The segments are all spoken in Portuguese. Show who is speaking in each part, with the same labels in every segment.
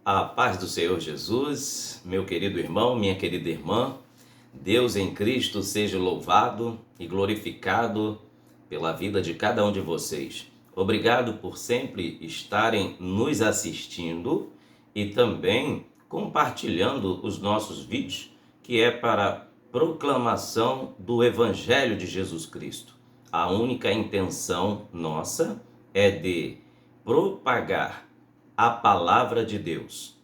Speaker 1: A paz do Senhor Jesus, meu querido irmão, minha querida irmã, Deus em Cristo seja louvado e glorificado pela vida de cada um de vocês. Obrigado por sempre estarem nos assistindo e também compartilhando os nossos vídeos, que é para proclamação do Evangelho de Jesus Cristo. A única intenção nossa é de propagar a palavra de Deus.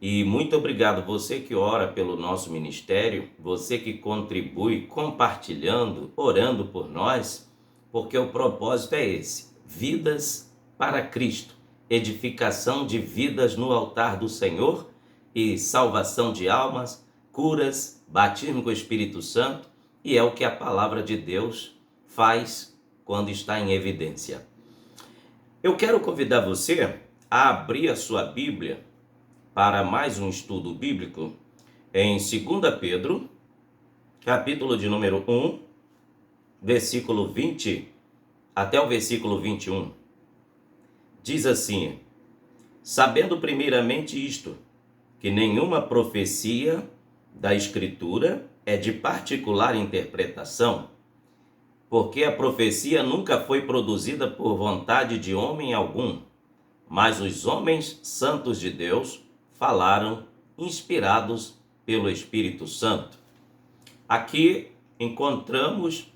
Speaker 1: E muito obrigado você que ora pelo nosso ministério, você que contribui compartilhando, orando por nós, porque o propósito é esse: vidas para Cristo, edificação de vidas no altar do Senhor e salvação de almas, curas, batismo com o Espírito Santo, e é o que a palavra de Deus faz quando está em evidência. Eu quero convidar você a abrir a sua Bíblia para mais um estudo bíblico em 2 Pedro, capítulo de número 1, versículo 20 até o versículo 21. Diz assim: sabendo primeiramente isto, que nenhuma profecia da Escritura é de particular interpretação, porque a profecia nunca foi produzida por vontade de homem algum, mas os homens santos de Deus falaram inspirados pelo Espírito Santo. Aqui encontramos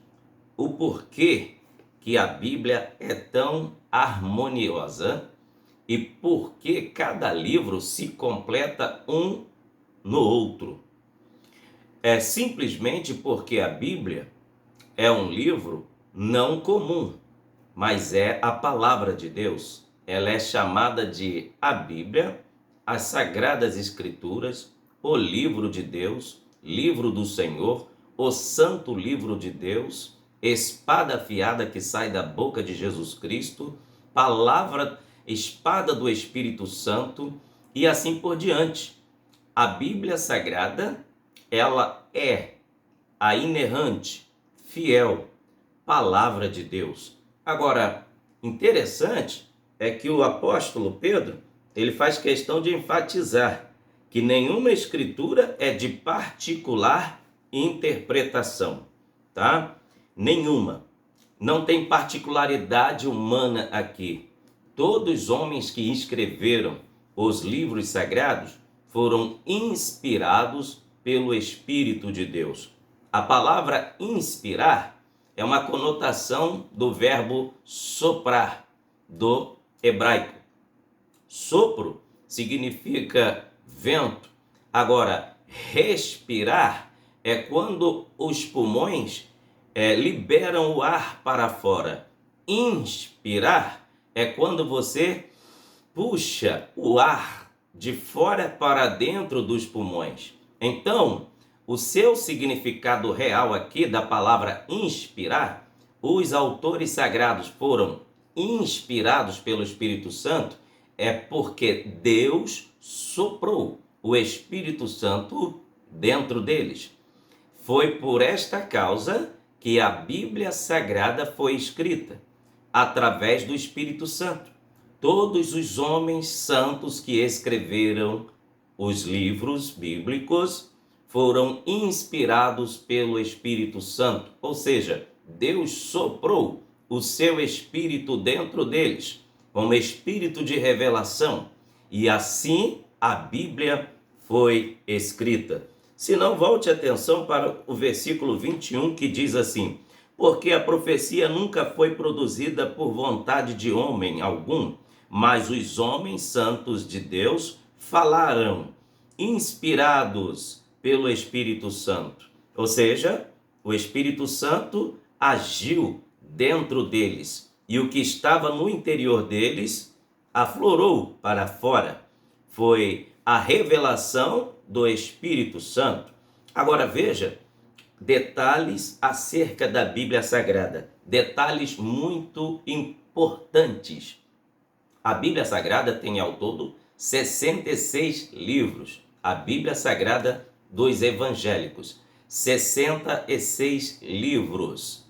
Speaker 1: o porquê que a Bíblia é tão harmoniosa e por que cada livro se completa um no outro. É simplesmente porque a Bíblia é um livro não comum, mas é a palavra de Deus. Ela é chamada de a Bíblia, as Sagradas Escrituras, o livro de Deus, livro do Senhor, o santo livro de Deus, espada afiada que sai da boca de Jesus Cristo, palavra, espada do Espírito Santo e assim por diante. A Bíblia Sagrada, ela é a inerrante, fiel palavra de Deus. Agora, interessante é que o apóstolo Pedro, ele faz questão de enfatizar que nenhuma escritura é de particular interpretação, tá? Nenhuma. Não tem particularidade humana aqui. Todos os homens que escreveram os livros sagrados foram inspirados pelo Espírito de Deus. A palavra inspirar é uma conotação do verbo soprar, do hebraico. Sopro significa vento. Agora, respirar é quando os pulmões liberam o ar para fora. Inspirar é quando você puxa o ar de fora para dentro dos pulmões. Então, o seu significado real aqui da palavra inspirar, os autores sagrados foram inspirados pelo Espírito Santo, é porque Deus soprou o Espírito Santo dentro deles. Foi por esta causa que a Bíblia Sagrada foi escrita, através do Espírito Santo. Todos os homens santos que escreveram os livros bíblicos foram inspirados pelo Espírito Santo, ou seja, Deus soprou o seu Espírito dentro deles, como Espírito de revelação, e assim a Bíblia foi escrita. Se não, volte a atenção para o versículo 21, que diz assim: porque a profecia nunca foi produzida por vontade de homem algum, mas os homens santos de Deus falaram, inspirados pelo Espírito Santo. Ou seja, o Espírito Santo agiu dentro deles e o que estava no interior deles aflorou para fora. Foi a revelação do Espírito Santo. Agora veja detalhes acerca da Bíblia Sagrada, detalhes muito importantes. A Bíblia Sagrada tem ao todo 66 livros. A Bíblia Sagrada dos Evangélicos, 66 livros.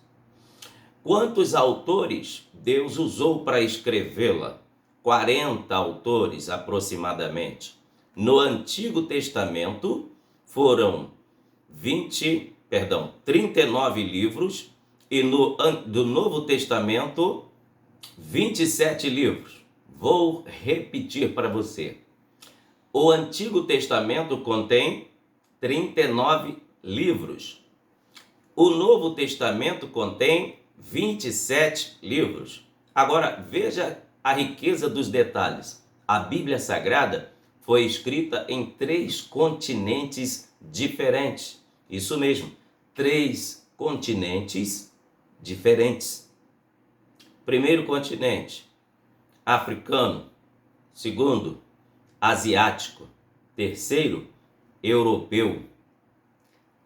Speaker 1: Quantos autores Deus usou para escrevê-la? 40 autores aproximadamente. No Antigo Testamento foram 39 livros e do Novo Testamento 27 livros. Vou repetir para você. O Antigo Testamento contém 39 livros. O Novo Testamento contém 27 livros. Agora, veja a riqueza dos detalhes. A Bíblia Sagrada foi escrita em 3 continentes diferentes. Isso mesmo, 3 continentes diferentes. Primeiro continente, africano. Segundo, asiático. Terceiro, europeu.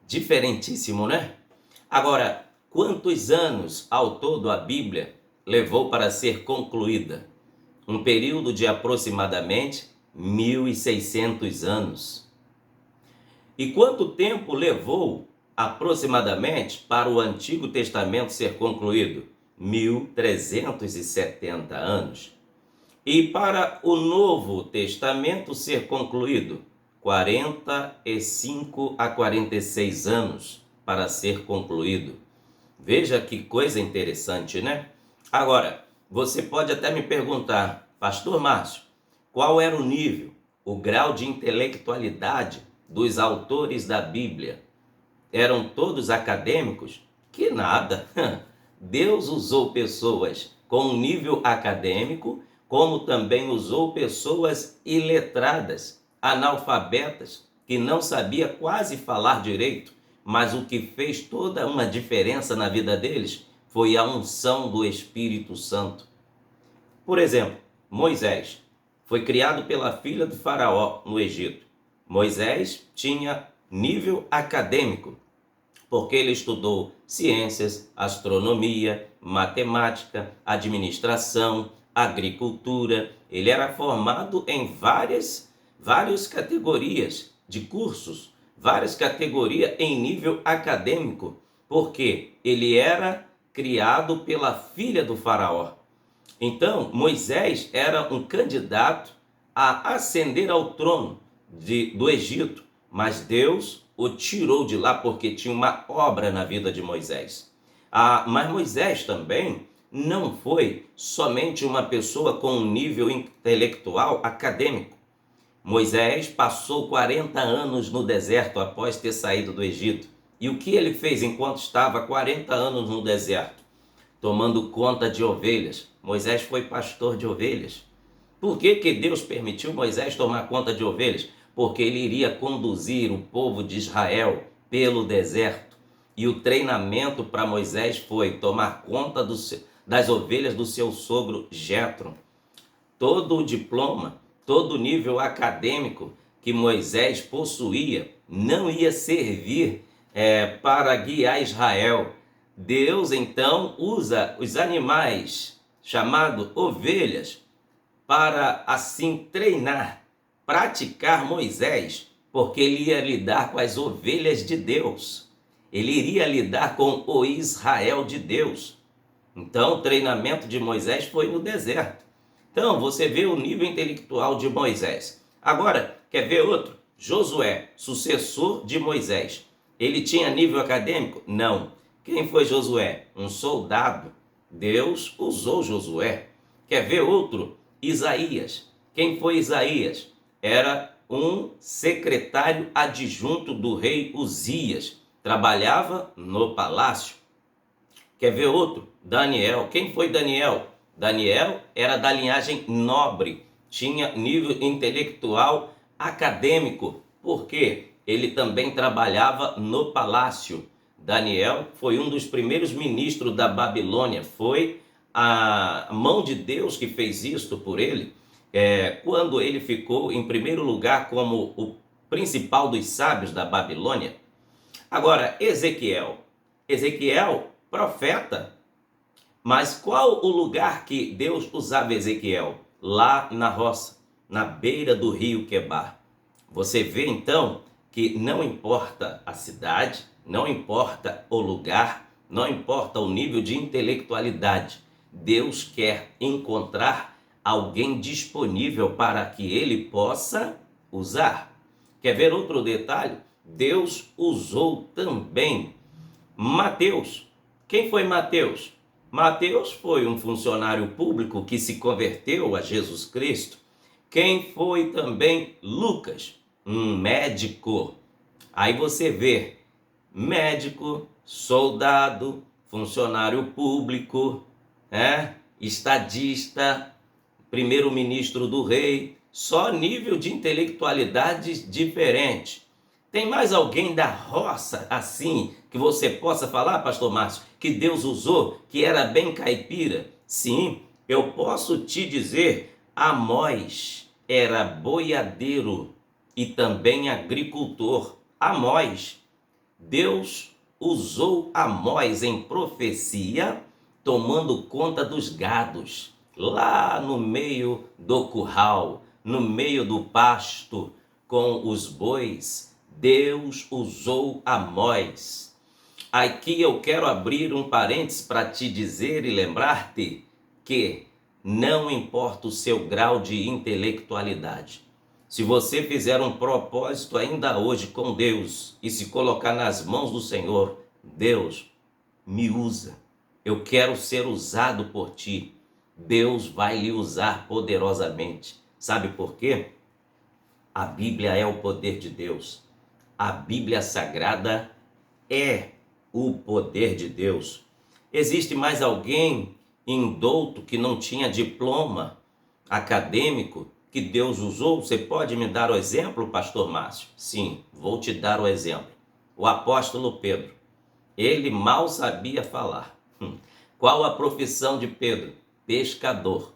Speaker 1: Diferentíssimo, né? Agora, quantos anos ao todo a Bíblia levou para ser concluída? Um período de aproximadamente 1.600 anos. E quanto tempo levou aproximadamente para o Antigo Testamento ser concluído? 1.370 anos. E para o Novo Testamento ser concluído? 45 a 46 anos para ser concluído. Veja que coisa interessante, né? Agora, você pode até me perguntar, Pastor Márcio, qual era o nível, o grau de intelectualidade dos autores da Bíblia? Eram todos acadêmicos? Que nada! Deus usou pessoas com um nível acadêmico, como também usou pessoas iletradas, analfabetas, que não sabia quase falar direito, mas o que fez toda uma diferença na vida deles foi a unção do Espírito Santo. Por exemplo, Moisés foi criado pela filha do faraó no Egito. Moisés tinha nível acadêmico, porque ele estudou ciências, astronomia, matemática, administração, agricultura. Ele era formado em várias categorias de cursos, várias categorias em nível acadêmico, porque ele era criado pela filha do faraó. Então, Moisés era um candidato a ascender ao trono do Egito, mas Deus o tirou de lá porque tinha uma obra na vida de Moisés. Mas Moisés também não foi somente uma pessoa com um nível intelectual acadêmico. Moisés passou 40 anos no deserto após ter saído do Egito. E o que ele fez enquanto estava 40 anos no deserto? Tomando conta de ovelhas. Moisés foi pastor de ovelhas. Por que Deus permitiu Moisés tomar conta de ovelhas? Porque ele iria conduzir o povo de Israel pelo deserto. E o treinamento para Moisés foi tomar conta das ovelhas do seu sogro Jetro. Todo o diploma, todo o nível acadêmico que Moisés possuía não ia servir para guiar Israel. Deus então usa os animais chamados ovelhas para assim treinar, praticar Moisés, porque ele ia lidar com as ovelhas de Deus. Ele iria lidar com o Israel de Deus. Então o treinamento de Moisés foi no deserto. Então você vê o nível intelectual de Moisés. Agora, quer ver outro? Josué, sucessor de Moisés. Ele tinha nível acadêmico? Não. Quem foi Josué? Um soldado. Deus usou Josué. Quer ver outro? Isaías. Quem foi Isaías? Era um secretário adjunto do rei Uzias. Trabalhava no palácio. Quer ver outro? Daniel. Quem foi Daniel? Daniel era da linhagem nobre. Tinha nível intelectual acadêmico. Por quê? Ele também trabalhava no palácio. Daniel foi um dos primeiros ministros da Babilônia. Foi a mão de Deus que fez isto por ele, quando ele ficou em primeiro lugar como o principal dos sábios da Babilônia. Agora, Ezequiel, profeta. Mas qual o lugar que Deus usava Ezequiel? Lá na roça, na beira do rio Quebar. Você vê então que não importa a cidade, não importa o lugar, não importa o nível de intelectualidade. Deus quer encontrar alguém disponível para que ele possa usar. Quer ver outro detalhe? Deus usou também Mateus. Quem foi Mateus? Mateus foi um funcionário público que se converteu a Jesus Cristo. Quem foi também Lucas? Um médico. Aí você vê médico, soldado, funcionário público, estadista, primeiro-ministro do rei, só nível de intelectualidade diferente. Tem mais alguém da roça assim que você possa falar, pastor Márcio, que Deus usou, que era bem caipira? Sim, eu posso te dizer, Amós era boiadeiro e também agricultor. Amós, Deus usou Amós em profecia, tomando conta dos gados, lá no meio do curral, no meio do pasto, com os bois. Deus usou Amós. Aqui eu quero abrir um parênteses para te dizer e lembrar-te que não importa o seu grau de intelectualidade. Se você fizer um propósito ainda hoje com Deus e se colocar nas mãos do Senhor, Deus, me usa. Eu quero ser usado por ti. Deus vai lhe usar poderosamente. Sabe por quê? A Bíblia é o poder de Deus. A Bíblia Sagrada é o poder de Deus. Existe mais alguém indouto que não tinha diploma acadêmico que Deus usou? Você pode me dar o exemplo, pastor Márcio? Sim, vou te dar o exemplo. O apóstolo Pedro, ele mal sabia falar. Qual a profissão de Pedro? Pescador.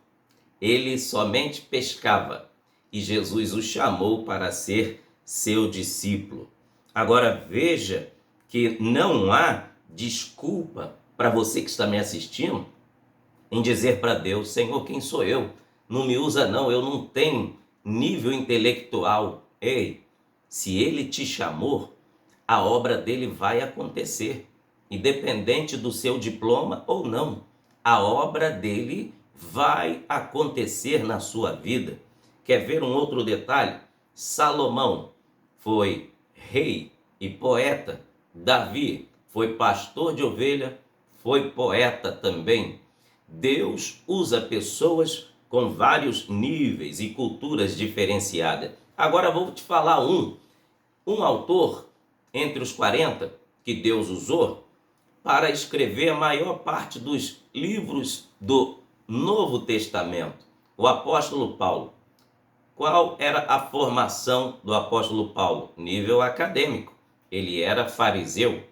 Speaker 1: Ele somente pescava e Jesus o chamou para ser seu discípulo. Agora veja que não há desculpa para você que está me assistindo em dizer para Deus: Senhor, quem sou eu? Não me usa não, eu não tenho nível intelectual. Ei, se Ele te chamou, a obra dele vai acontecer, independente do seu diploma ou não. A obra dele vai acontecer na sua vida. Quer ver um outro detalhe? Salomão foi rei e poeta. Davi foi pastor de ovelha, foi poeta também. Deus usa pessoas com vários níveis e culturas diferenciadas. Agora vou te falar um autor entre os 40 que Deus usou para escrever a maior parte dos livros do Novo Testamento, o apóstolo Paulo. Qual era a formação do apóstolo Paulo? Nível acadêmico. Ele era fariseu.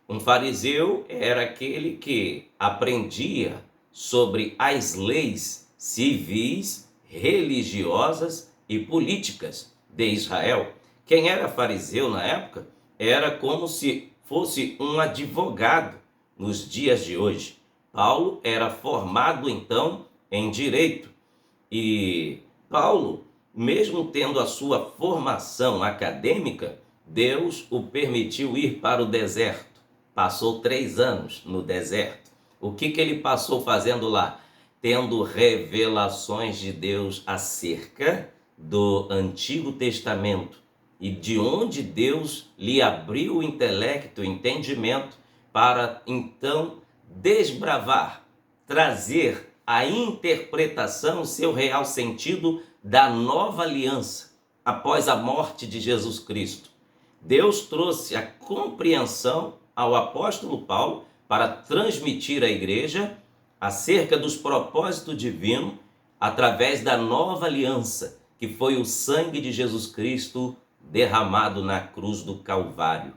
Speaker 1: Um fariseu era aquele que aprendia sobre as leis civis, religiosas e políticas de Israel. Quem era fariseu na época era como se fosse um advogado nos dias de hoje. Paulo era formado então em direito e Paulo, mesmo tendo a sua formação acadêmica, Deus o permitiu ir para o deserto. Passou 3 anos no deserto. O que ele passou fazendo lá? Tendo revelações de Deus acerca do Antigo Testamento e de onde Deus lhe abriu o intelecto, o entendimento, para então desbravar, trazer a interpretação, o seu real sentido da nova aliança após a morte de Jesus Cristo. Deus trouxe a compreensão ao apóstolo Paulo para transmitir à igreja acerca dos propósitos divinos através da nova aliança, que foi o sangue de Jesus Cristo derramado na cruz do Calvário.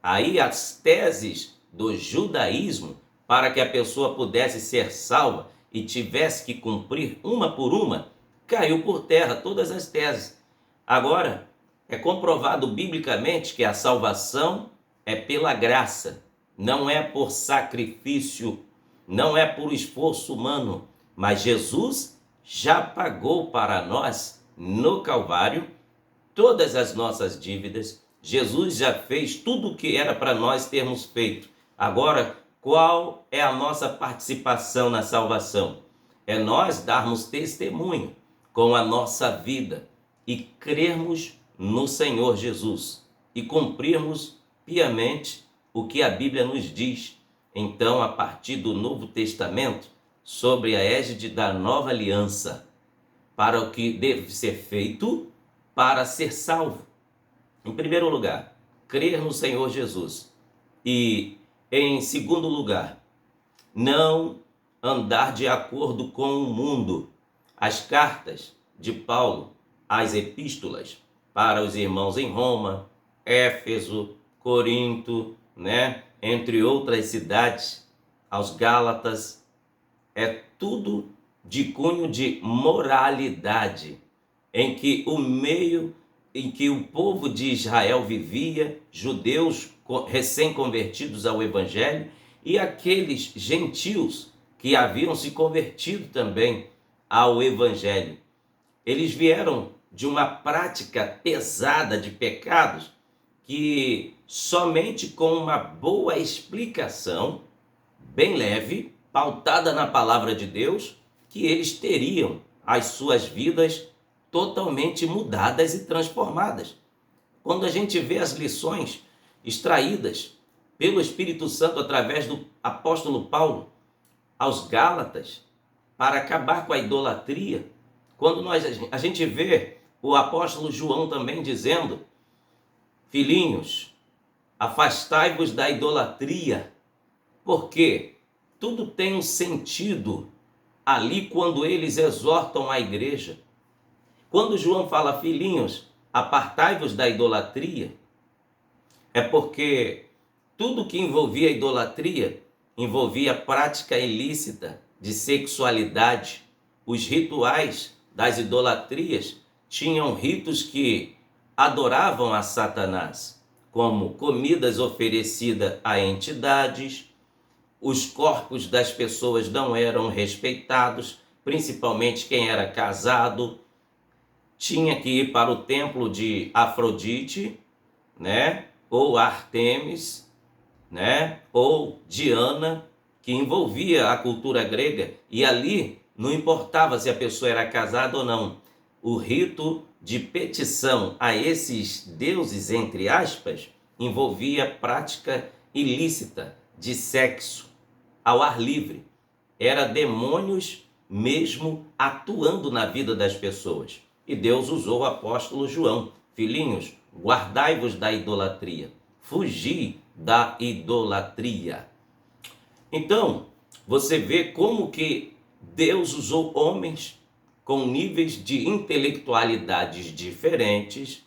Speaker 1: Aí as teses do judaísmo, para que a pessoa pudesse ser salva e tivesse que cumprir uma por uma, caiu por terra todas as teses. Agora, é comprovado biblicamente que a salvação é pela graça, não é por sacrifício, não é por esforço humano, mas Jesus já pagou para nós no Calvário todas as nossas dívidas. Jesus já fez tudo o que era para nós termos feito. Agora, qual é a nossa participação na salvação? É nós darmos testemunho com a nossa vida. e crermos no Senhor Jesus e cumprirmos piamente o que a Bíblia nos diz. Então, a partir do Novo Testamento, sobre a égide da nova aliança, para o que deve ser feito para ser salvo. Em primeiro lugar, crer no Senhor Jesus. E, em segundo lugar, não andar de acordo com o mundo. As cartas de Paulo, as epístolas para os irmãos em Roma, Éfeso, Corinto, entre outras cidades, aos Gálatas, é tudo de cunho de moralidade, em que o meio em que o povo de Israel vivia, judeus recém-convertidos ao Evangelho, e aqueles gentios que haviam se convertido também ao Evangelho. Eles vieram de uma prática pesada de pecados que somente com uma boa explicação, bem leve, pautada na palavra de Deus, que eles teriam as suas vidas totalmente mudadas e transformadas. Quando a gente vê as lições extraídas pelo Espírito Santo através do apóstolo Paulo aos Gálatas para acabar com a idolatria, quando a gente vê o apóstolo João também dizendo: filhinhos, afastai-vos da idolatria, porque tudo tem um sentido ali quando eles exortam a igreja. Quando João fala, filhinhos, apartai-vos da idolatria, é porque tudo que envolvia idolatria envolvia prática ilícita de sexualidade. Os rituais das idolatrias tinham ritos que adoravam a Satanás, como comidas oferecidas a entidades. Os corpos das pessoas não eram respeitados, principalmente quem era casado. Tinha que ir para o templo de Afrodite, ou Artemis, ou Diana, que envolvia a cultura grega, e ali não importava se a pessoa era casada ou não. O rito de petição a esses deuses, entre aspas, envolvia prática ilícita de sexo ao ar livre. Era demônios mesmo atuando na vida das pessoas. E Deus usou o apóstolo João: filhinhos, guardai-vos da idolatria, fugi da idolatria. Então, você vê como que Deus usou homens com níveis de intelectualidades diferentes,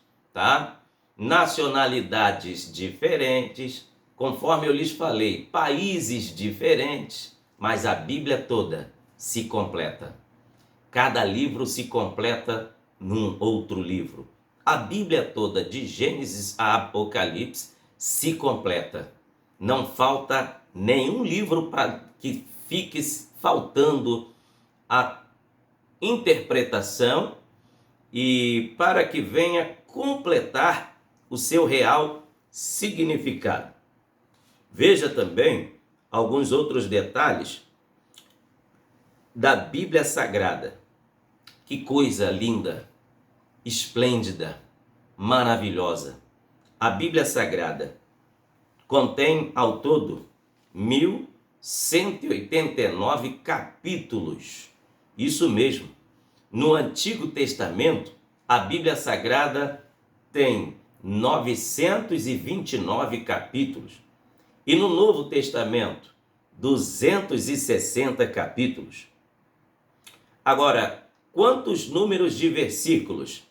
Speaker 1: nacionalidades diferentes, conforme eu lhes falei, países diferentes, mas a Bíblia toda se completa. Cada livro se completa num outro livro. A Bíblia toda, de Gênesis a Apocalipse, se completa. Não falta nenhum livro para que fique faltando a interpretação e para que venha completar o seu real significado. Veja também alguns outros detalhes da Bíblia Sagrada. Que coisa linda, esplêndida, maravilhosa. A Bíblia Sagrada contém ao todo 1189 capítulos. Isso mesmo. No Antigo Testamento, a Bíblia Sagrada tem 929 capítulos. E no Novo Testamento, 260 capítulos. Agora, quantos números de versículos?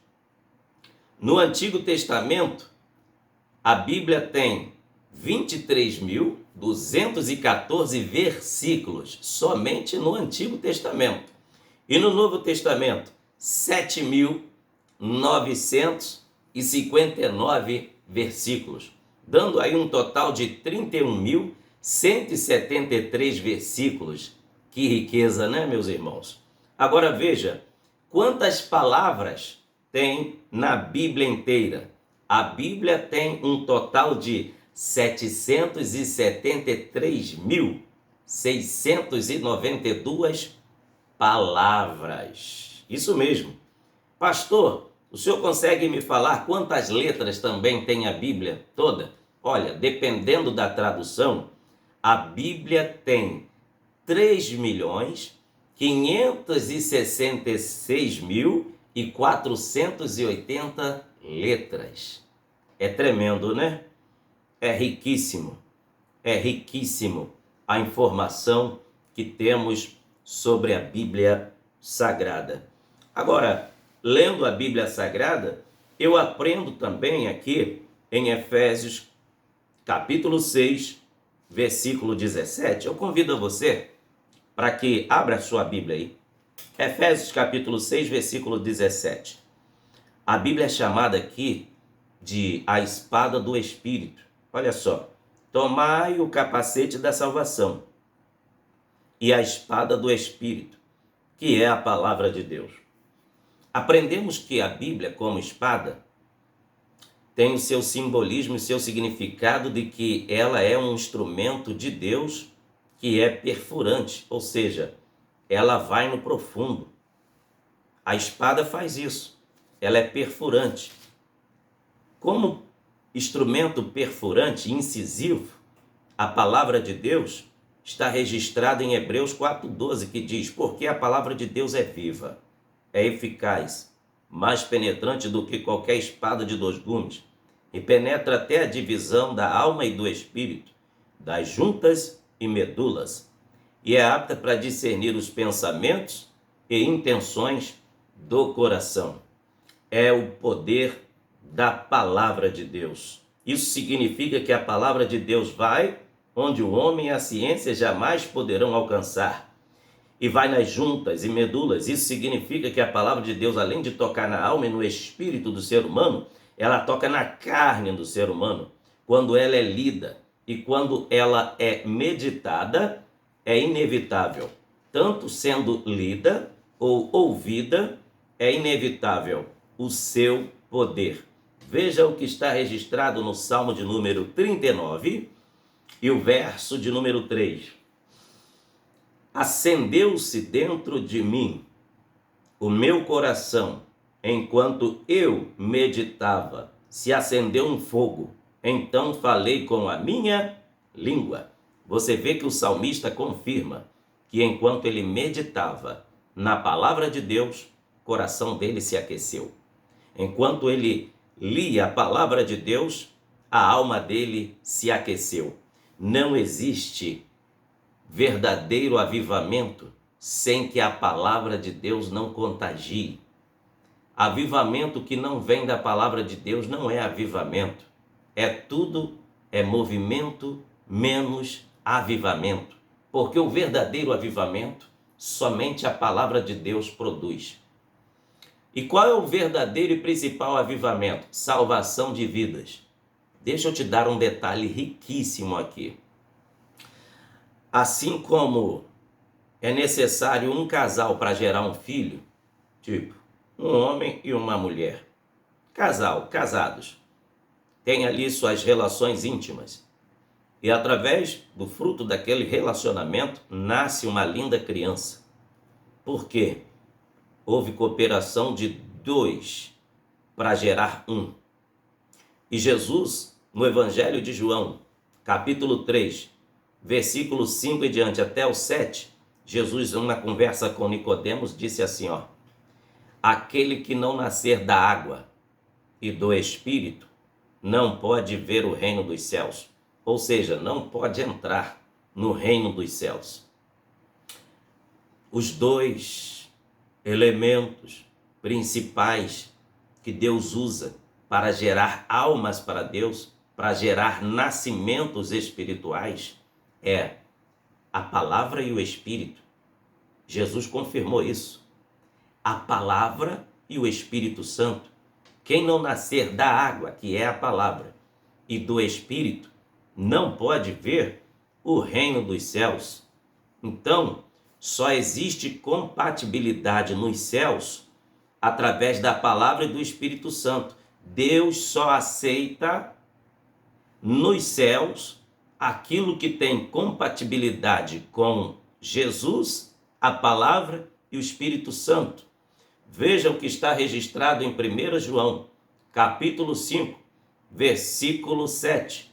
Speaker 1: No Antigo Testamento, a Bíblia tem 23.214 versículos, somente no Antigo Testamento. E no Novo Testamento, 7.959 versículos, dando aí um total de 31.173 versículos. Que riqueza, né, meus irmãos? Agora veja, quantas palavras tem na Bíblia inteira? A Bíblia tem um total de 773.692 palavras. Isso mesmo. Pastor, O senhor consegue me falar quantas letras também tem a Bíblia toda? Olha, dependendo da tradução, a Bíblia tem 3.566.480 letras. É tremendo, né? É riquíssimo a informação que temos sobre a Bíblia Sagrada. Agora, lendo a Bíblia Sagrada, eu aprendo também aqui em Efésios capítulo 6, versículo 17. Eu convido a você para que abra a sua Bíblia aí. Efésios capítulo 6, versículo 17. A Bíblia é chamada aqui de a espada do Espírito. Olha só. Tomai o capacete da salvação e a espada do Espírito, que é a palavra de Deus. Aprendemos que a Bíblia, como espada, tem o seu simbolismo e seu significado de que ela é um instrumento de Deus que é perfurante, ou seja, ela vai no profundo. A espada faz isso, ela é perfurante. Como instrumento perfurante, incisivo, a palavra de Deus está registrada em Hebreus 4,12, que diz: porque a palavra de Deus é viva, é eficaz, mais penetrante do que qualquer espada de 2 gumes, e penetra até a divisão da alma e do espírito, das juntas e medulas, e é apta para discernir os pensamentos e intenções do coração. É o poder da palavra de Deus. Isso significa que a palavra de Deus vai onde o homem e a ciência jamais poderão alcançar, e vai nas juntas e medulas. Isso significa que a palavra de Deus, além de tocar na alma e no espírito do ser humano, ela toca na carne do ser humano. Quando ela é lida e quando ela é meditada, é inevitável, tanto sendo lida ou ouvida, é inevitável o seu poder. Veja o que está registrado no Salmo de número 39 e o verso de número 3. Acendeu-se dentro de mim o meu coração, enquanto eu meditava, se acendeu um fogo, então falei com a minha língua. Você vê que o salmista confirma que enquanto ele meditava na palavra de Deus, o coração dele se aqueceu. Enquanto ele lia a palavra de Deus, a alma dele se aqueceu. Não existe verdadeiro avivamento sem que a palavra de Deus não contagie. Avivamento que não vem da palavra de Deus não é avivamento. É movimento menos avivamento. Porque o verdadeiro avivamento somente a palavra de Deus produz. E qual é o verdadeiro e principal avivamento? Salvação de vidas. Deixa eu te dar um detalhe riquíssimo aqui. Assim como é necessário um casal para gerar um filho, tipo um homem e uma mulher, casados, tem ali suas relações íntimas. E através do fruto daquele relacionamento nasce uma linda criança. Por quê? Houve cooperação de 2 para gerar 1. E Jesus, no Evangelho de João, capítulo 3, versículo 5 e diante até o 7, Jesus, numa conversa com Nicodemos, disse assim, aquele que não nascer da água e do Espírito não pode ver o reino dos céus. Ou seja, não pode entrar no reino dos céus. Os 2 elementos principais que Deus usa para gerar almas para Deus, para gerar nascimentos espirituais, é a palavra e o Espírito. Jesus confirmou isso. A palavra e o Espírito Santo. Quem não nascer da água, que é a palavra, e do Espírito, não pode ver o reino dos céus. Então, só existe compatibilidade nos céus através da palavra e do Espírito Santo. Deus só aceita nos céus aquilo que tem compatibilidade com Jesus, a palavra e o Espírito Santo. Veja o que está registrado em 1 João, capítulo 5, versículo 7.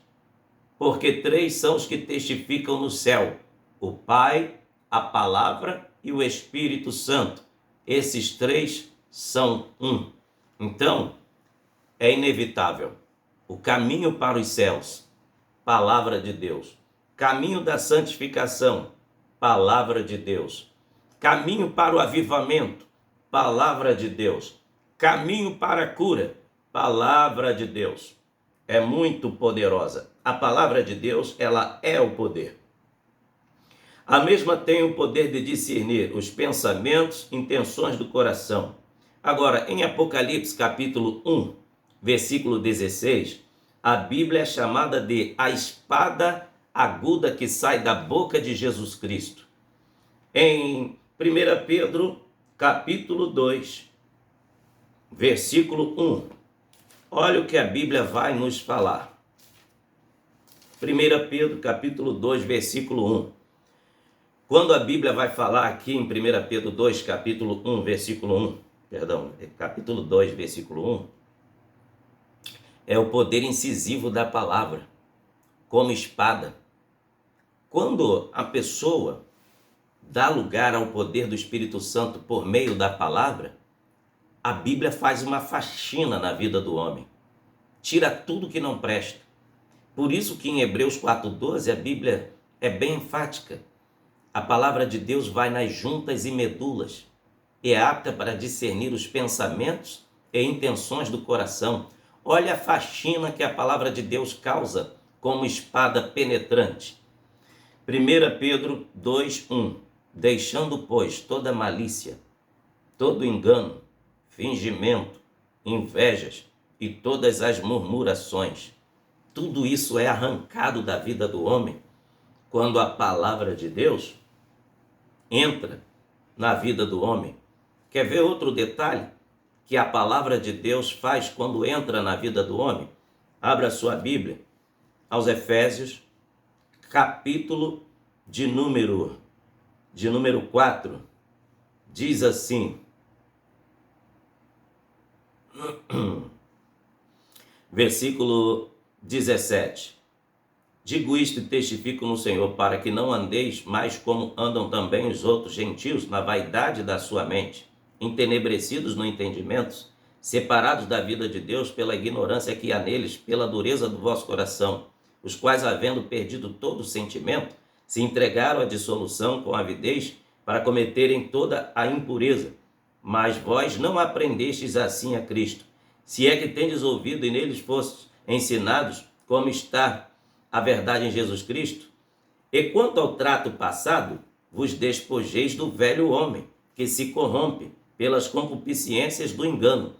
Speaker 1: Porque três são os que testificam no céu: o Pai, a Palavra e o Espírito Santo. Esses três são um. Então, é inevitável. O caminho para os céus, Palavra de Deus. Caminho da santificação, Palavra de Deus. Caminho para o avivamento, Palavra de Deus. Caminho para a cura, Palavra de Deus. É muito poderosa. A Palavra de Deus, ela é o poder. A mesma tem o poder de discernir os pensamentos, intenções do coração. Agora, em Apocalipse capítulo 1, versículo 16, a Bíblia é chamada de a espada aguda que sai da boca de Jesus Cristo. Em 1 Pedro capítulo 2, versículo 1, olha o que a Bíblia vai nos falar. 1 Pedro capítulo 2, versículo 1. Quando a Bíblia vai falar aqui em 1 Pedro 2, capítulo 1, versículo 1, capítulo 2, versículo 1, é o poder incisivo da palavra, como espada. Quando a pessoa dá lugar ao poder do Espírito Santo por meio da palavra, a Bíblia faz uma faxina na vida do homem. Tira tudo que não presta. Por isso que em Hebreus 4,12 a Bíblia é bem enfática. A palavra de Deus vai nas juntas e medulas e é apta para discernir os pensamentos e intenções do coração. Olha a faxina que a palavra de Deus causa como espada penetrante. 1 Pedro 2,1. Deixando, pois, toda malícia, todo engano, fingimento, invejas e todas as murmurações. Tudo isso é arrancado da vida do homem quando a palavra de Deus entra na vida do homem. Quer ver outro detalhe que a palavra de Deus faz quando entra na vida do homem? Abra sua Bíblia aos Efésios, capítulo de número 4. Diz assim, versículo 17. Digo isto e testifico no Senhor, para que não andeis mais como andam também os outros gentios, na vaidade da sua mente, entenebrecidos no entendimento, separados da vida de Deus pela ignorância que há neles, pela dureza do vosso coração, os quais, havendo perdido todo o sentimento, se entregaram à dissolução com avidez para cometerem toda a impureza. Mas vós não aprendestes assim a Cristo, se é que tendes ouvido e neles fostes ensinados como está a verdade em Jesus Cristo. E quanto ao trato passado, vos despojeis do velho homem, que se corrompe pelas concupiscências do engano.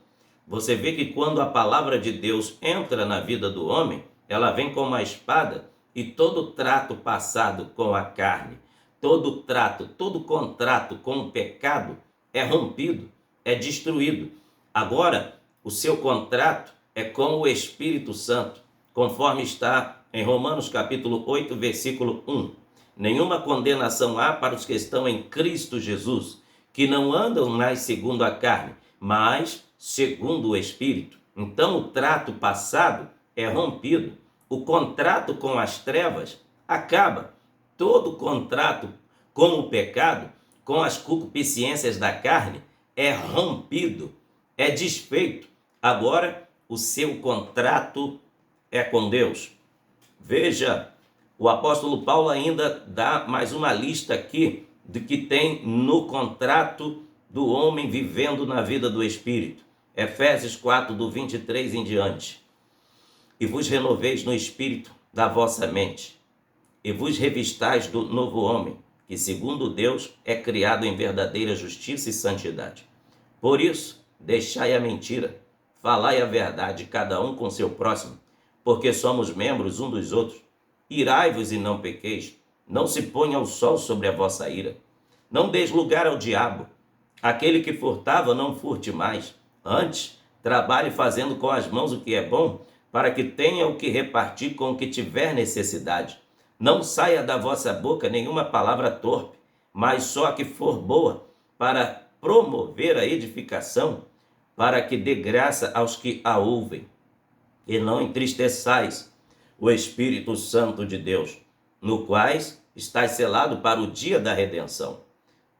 Speaker 1: Você vê que quando a palavra de Deus entra na vida do homem, ela vem como uma espada, e todo trato passado com a carne, todo trato, todo contrato com o pecado é rompido, é destruído. Agora, o seu contrato é com o Espírito Santo, conforme está em Romanos capítulo 8, versículo 1. Nenhuma condenação há para os que estão em Cristo Jesus, que não andam mais segundo a carne, mas segundo o Espírito. Então o trato passado é rompido. O contrato com as trevas acaba. Todo contrato com o pecado, com as concupiscências da carne, é rompido, é desfeito. Agora, o seu contrato é com Deus. Veja, o apóstolo Paulo ainda dá mais uma lista aqui do que tem no contrato do homem vivendo na vida do Espírito. Efésios 4, do 23 em diante. E vos renoveis no Espírito da vossa mente, e vos revistais do novo homem, que segundo Deus é criado em verdadeira justiça e santidade. Por isso, deixai a mentira, falai a verdade, cada um com seu próximo, porque somos membros um dos outros. Irai-vos e não pequeis, não se ponha o sol sobre a vossa ira. Não deis lugar ao diabo. Aquele que furtava, não furte mais. Antes, trabalhe fazendo com as mãos o que é bom, para que tenha o que repartir com o que tiver necessidade. Não saia da vossa boca nenhuma palavra torpe, mas só a que for boa, para promover a edificação, para que dê graça aos que a ouvem. E não entristeçais o Espírito Santo de Deus, no quais estáis selado para o dia da redenção.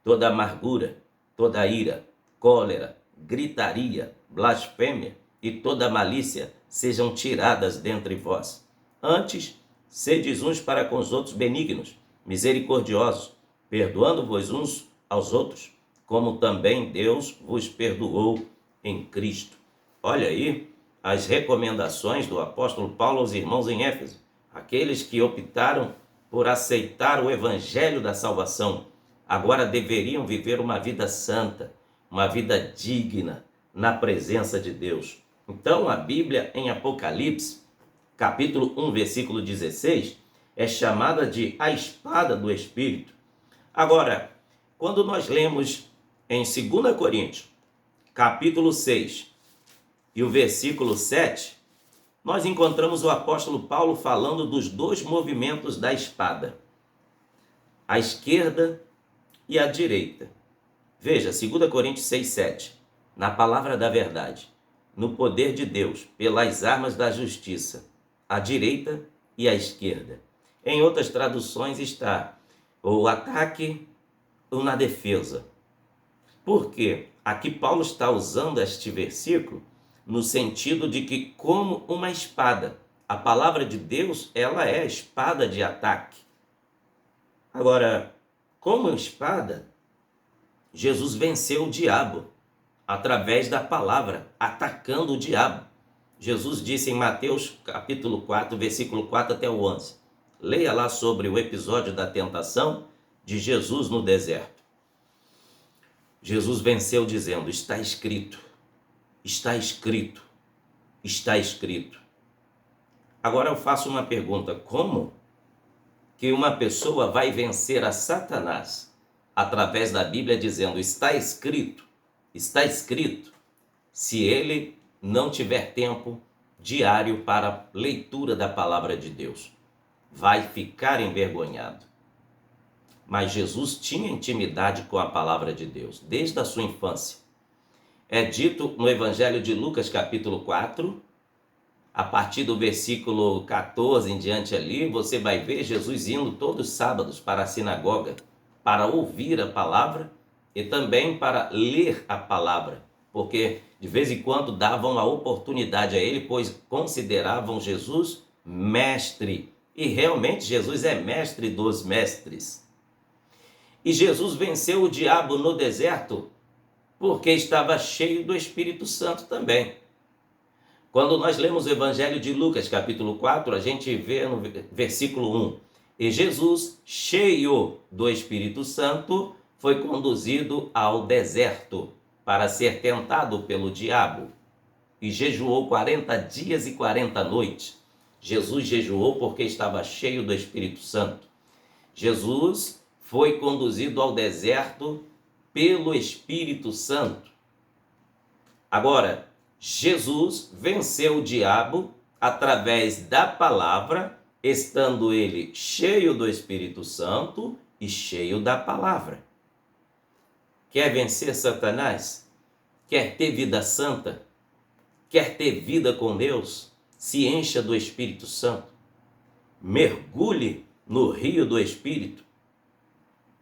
Speaker 1: Toda amargura, toda ira, cólera, gritaria, blasfêmia e toda malícia sejam tiradas dentre vós. Antes, sedes uns para com os outros benignos, misericordiosos, perdoando-vos uns aos outros, como também Deus vos perdoou em Cristo. Olha aí as recomendações do apóstolo Paulo aos irmãos em Éfeso, aqueles que optaram por aceitar o evangelho da salvação, agora deveriam viver uma vida santa, uma vida digna na presença de Deus. Então, a Bíblia em Apocalipse, capítulo 1, versículo 16, é chamada de a espada do Espírito. Agora, quando nós lemos em 2 Coríntios, capítulo 6, e o versículo 7, nós encontramos o apóstolo Paulo falando dos dois movimentos da espada, a esquerda e a direita. Veja, 2 Coríntios 6, 7, na palavra da verdade, no poder de Deus, pelas armas da justiça, a direita e a esquerda. Em outras traduções está o ataque ou na defesa. Por quê? Aqui Paulo está usando este versículo no sentido de que, como uma espada, a palavra de Deus, ela é a espada de ataque. Agora, como espada, Jesus venceu o diabo através da palavra, atacando o diabo. Jesus disse em Mateus capítulo 4, versículo 4 até o 11. Leia lá sobre o episódio da tentação de Jesus no deserto. Jesus venceu dizendo: está escrito. Está escrito, está escrito. Agora eu faço uma pergunta: como que uma pessoa vai vencer a Satanás através da Bíblia dizendo está escrito, se ele não tiver tempo diário para a leitura da palavra de Deus? Vai ficar envergonhado. Mas Jesus tinha intimidade com a palavra de Deus desde a sua infância. É dito no Evangelho de Lucas, capítulo 4, a partir do versículo 14 em diante ali, você vai ver Jesus indo todos os sábados para a sinagoga para ouvir a palavra e também para ler a palavra, porque de vez em quando davam a oportunidade a ele, pois consideravam Jesus mestre. E realmente Jesus é mestre dos mestres. E Jesus venceu o diabo no deserto porque estava cheio do Espírito Santo também. Quando nós lemos o Evangelho de Lucas, capítulo 4, a gente vê no versículo 1, e Jesus, cheio do Espírito Santo, foi conduzido ao deserto para ser tentado pelo diabo, e jejuou 40 dias e 40 noites. Jesus jejuou porque estava cheio do Espírito Santo. Jesus foi conduzido ao deserto pelo Espírito Santo. Agora, Jesus venceu o diabo através da palavra, estando ele cheio do Espírito Santo e cheio da palavra. Quer vencer Satanás? Quer ter vida santa? Quer ter vida com Deus? Se encha do Espírito Santo. Mergulhe no rio do Espírito.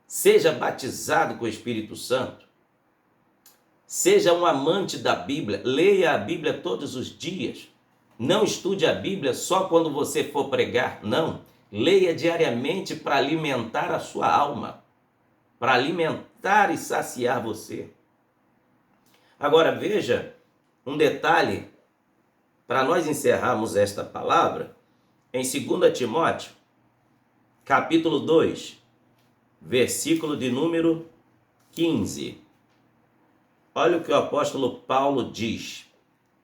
Speaker 1: Seja batizado com o Espírito Santo. Seja um amante da Bíblia. Leia a Bíblia todos os dias. Não estude a Bíblia só quando você for pregar. Não. Leia diariamente para alimentar a sua alma. Para alimentar e saciar você. Agora veja um detalhe para nós encerrarmos esta palavra. Em 2 Timóteo, capítulo 2, versículo de número 15. Olha o que o apóstolo Paulo diz: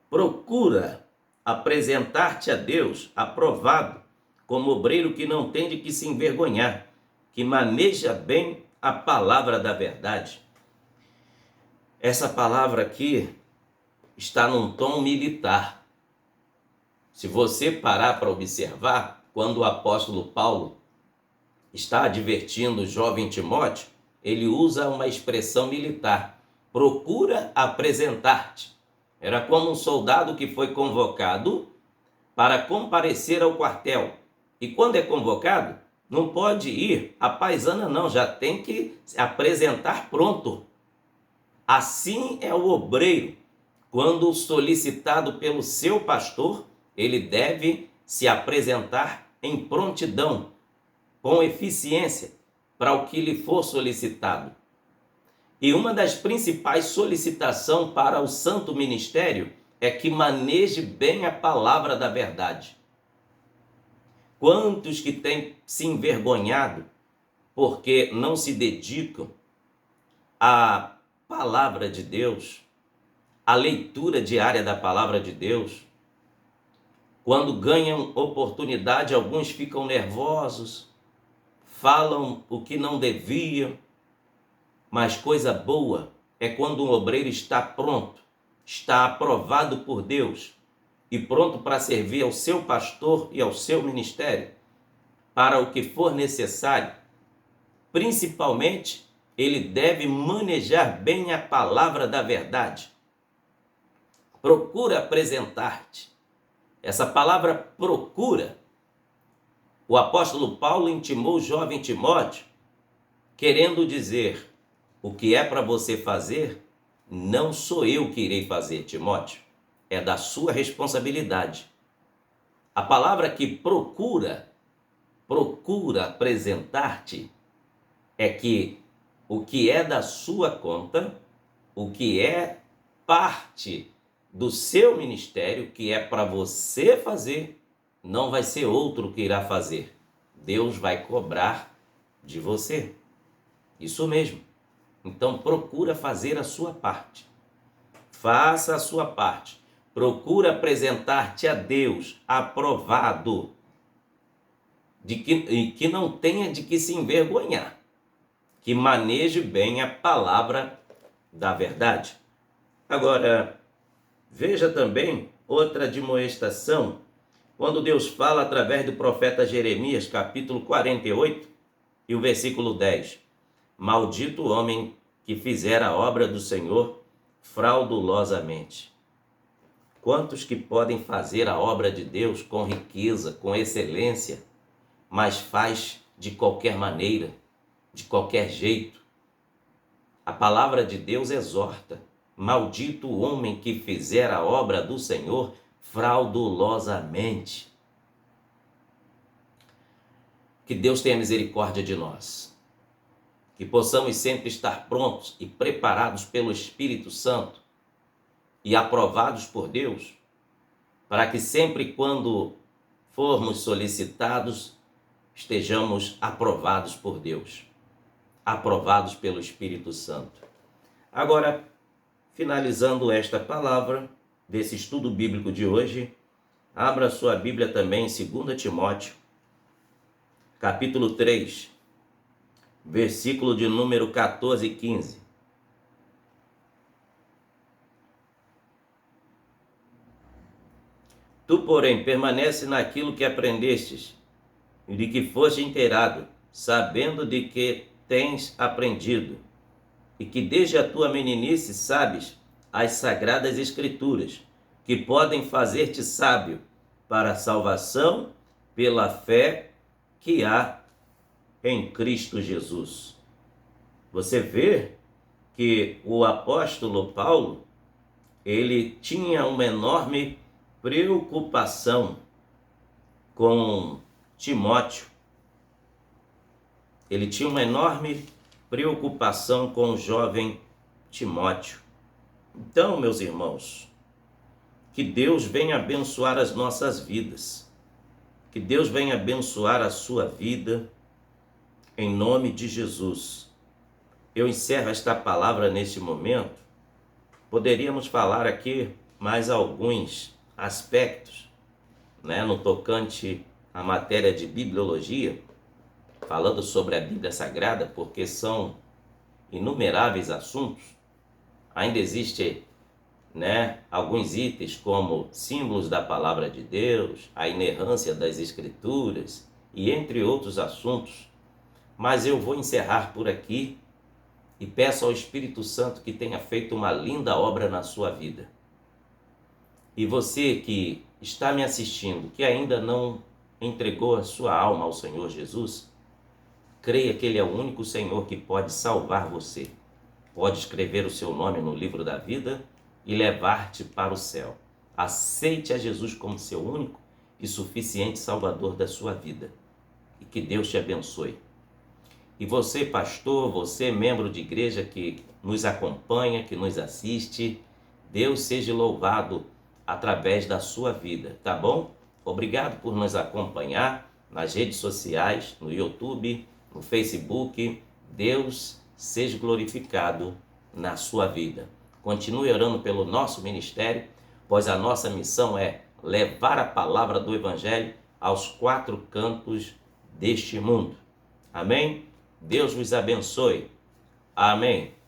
Speaker 1: procura apresentar-te a Deus aprovado, como obreiro que não tem de que se envergonhar, que maneja bem a palavra da verdade. Essa palavra aqui está num tom militar. Se você parar para observar, quando o apóstolo Paulo está advertindo o jovem Timóteo, ele usa uma expressão militar. procura apresentar-te. Era como um soldado que foi convocado para comparecer ao quartel. E quando é convocado, não pode ir à paisana não, já tem que se apresentar pronto. Assim é o obreiro. Quando solicitado pelo seu pastor, ele deve se apresentar em prontidão, com eficiência, para o que lhe for solicitado. E uma das principais solicitações para o santo ministério é que maneje bem a palavra da verdade. Quantos que têm se envergonhado porque não se dedicam à palavra de Deus, à leitura diária da palavra de Deus? Quando ganham oportunidade, alguns ficam nervosos, falam o que não deviam, mas coisa boa é quando um obreiro está pronto, está aprovado por Deus e pronto para servir ao seu pastor e ao seu ministério, para o que for necessário. Principalmente, ele deve manejar bem a palavra da verdade. Procura apresentar-te. Essa palavra procura, o apóstolo Paulo intimou o jovem Timóteo, querendo dizer: o que é para você fazer, não sou eu que irei fazer, Timóteo. É da sua responsabilidade. A palavra que procura apresentar-te, é que o que é da sua conta, o que é parte do seu ministério, que é para você fazer, não vai ser outro que irá fazer. Deus vai cobrar de você. Isso mesmo. Então procura fazer a sua parte. Faça a sua parte. Procura apresentar-te a Deus aprovado, e que não tenha de que se envergonhar, que maneje bem a palavra da verdade. Agora, veja também outra admoestação, quando Deus fala através do profeta Jeremias, capítulo 48, e o versículo 10. Maldito o homem que fizer a obra do Senhor fraudulosamente. Quantos que podem fazer a obra de Deus com riqueza, com excelência, mas faz de qualquer maneira, de qualquer jeito? A palavra de Deus exorta: maldito o homem que fizer a obra do Senhor fraudulosamente. Que Deus tenha misericórdia de nós. Que possamos sempre estar prontos e preparados pelo Espírito Santo e aprovados por Deus, para que sempre quando formos solicitados, estejamos aprovados por Deus, aprovados pelo Espírito Santo. Agora, finalizando esta palavra desse estudo bíblico de hoje, abra sua Bíblia também em 2 Timóteo, capítulo 3, versículo de número 14 e 15. Tu, porém, permanece naquilo que aprendestes e de que foste inteirado, sabendo de que tens aprendido, e que desde a tua meninice sabes as sagradas escrituras, que podem fazer-te sábio para a salvação pela fé que há em Cristo Jesus. Você vê que o apóstolo Paulo, ele tinha uma enorme preocupação com Timóteo. Ele tinha uma enorme preocupação com o jovem Timóteo. Então, meus irmãos, que Deus venha abençoar as nossas vidas. Que Deus venha abençoar a sua vida, em nome de Jesus. Eu encerro esta palavra neste momento. Poderíamos falar aqui mais alguns aspectos, no tocante à matéria de bibliologia, falando sobre a Bíblia Sagrada, porque são inumeráveis assuntos. Ainda existe, alguns itens como símbolos da palavra de Deus, a inerrância das Escrituras e entre outros assuntos. Mas eu vou encerrar por aqui e peço ao Espírito Santo que tenha feito uma linda obra na sua vida. E você que está me assistindo, que ainda não entregou a sua alma ao Senhor Jesus, creia que Ele é o único Senhor que pode salvar você. Pode escrever o seu nome no livro da vida e levar-te para o céu. Aceite a Jesus como seu único e suficiente Salvador da sua vida. E que Deus te abençoe. E você, pastor, você, membro de igreja que nos acompanha, que nos assiste, Deus seja louvado através da sua vida, tá bom? Obrigado por nos acompanhar nas redes sociais, no YouTube, no Facebook. Deus seja glorificado na sua vida. Continue orando pelo nosso ministério, pois a nossa missão é levar a palavra do Evangelho aos quatro cantos deste mundo. Amém? Deus vos abençoe. Amém.